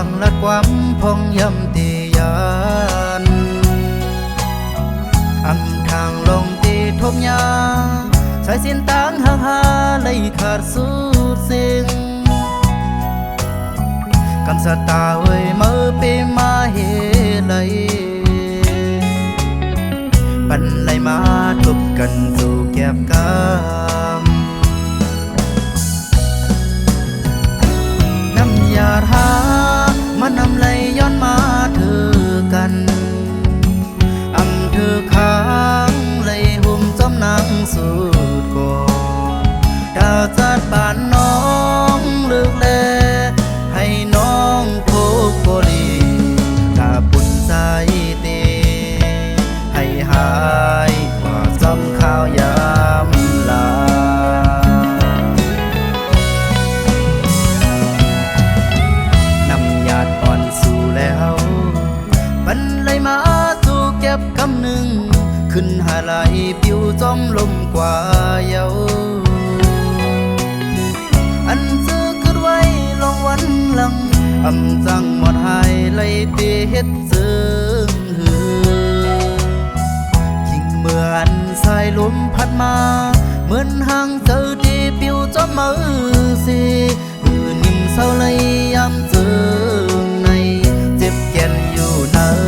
จังละความพองยำตียานทางลงตีทบยาใช้สินตางหาเลยขาดสุดสิ่งกำสตาเว้ยเมื่อปีมาเฮเลยปันไหลมาทบกันสู่แก็บกำน้ำยาทามันนำไหลย้อนมาเธอกันเธอค้างเลยหุ่มจำนางสุดก่อนดาจัดบ้านน้องเลือกแลให้น้องโคกโกลีกาปุ่นใจเตให้หายกว่าจำข้าวยามลาน้ำหยาดอ่อนสู่แล้วบันเลยมาเก็บคำหนึ่งขึ้นหาไหลผิวจอมลมกว่าเยาอันซื้อขึ้นไว้ลองวันหลังจังหมดหายไหลเตเฮ็ดเสือยิ่งเหมือนสายลมพัดมาเหมือนห่างเจอที่ผิวจอมมือสินิ่มเศร้าเลยยามเจอในเจ็บแก่นอยู่เนิ่น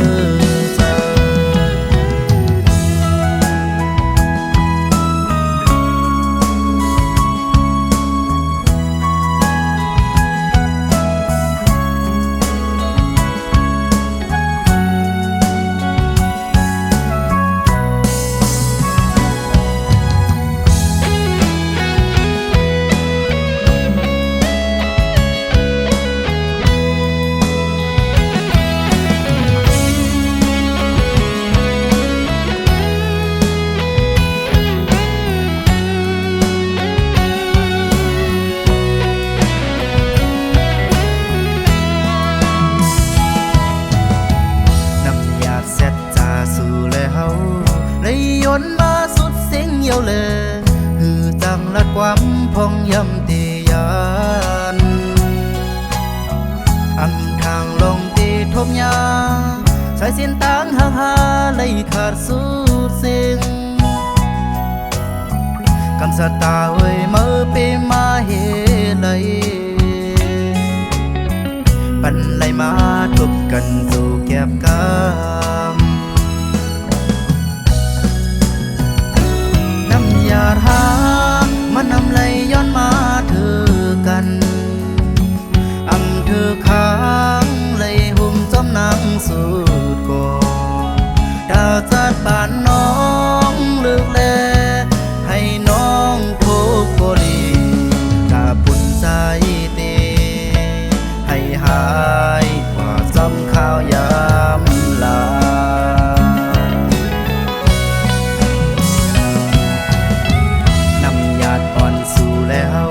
เลยยนมาสุดเสียงเยียวเลยคือจังละความพองยำตียานทางลงตีทบยาใช้สินตางหาเลยขาดสุดสิ่งกำสตาเว้ยเมื่อปีมาเฮเลยปันไหลมาทบกันสู่แก็บกำยาทามันนำไหลย้อนมาเธอกันเธอค้างเลยหุ่มจำนางสุดก่อนดาจัดบ้านน้องเลือกแลให้น้องโคกโกลีกาปุ่นใจเตให้หายกว่าจำข้าวยามลาแล้ว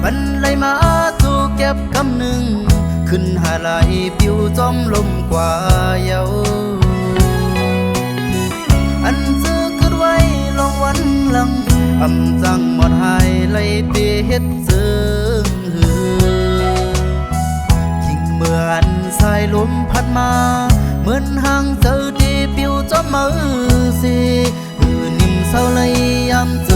บันไหลมาสู่เก็บคำหนึ่งขึ้นหาไหลผิวจอมลมกว่าเยาอันซื้อขึ้นไว้ลองวันหลังจังหมดหายไหลเตเฮ็ดเสือยิ่งเหมือนสายลมพัดมาเหมือนห่างเจอที่ผิวจอมมือสินิ่มเศร้าเลยยามเจอ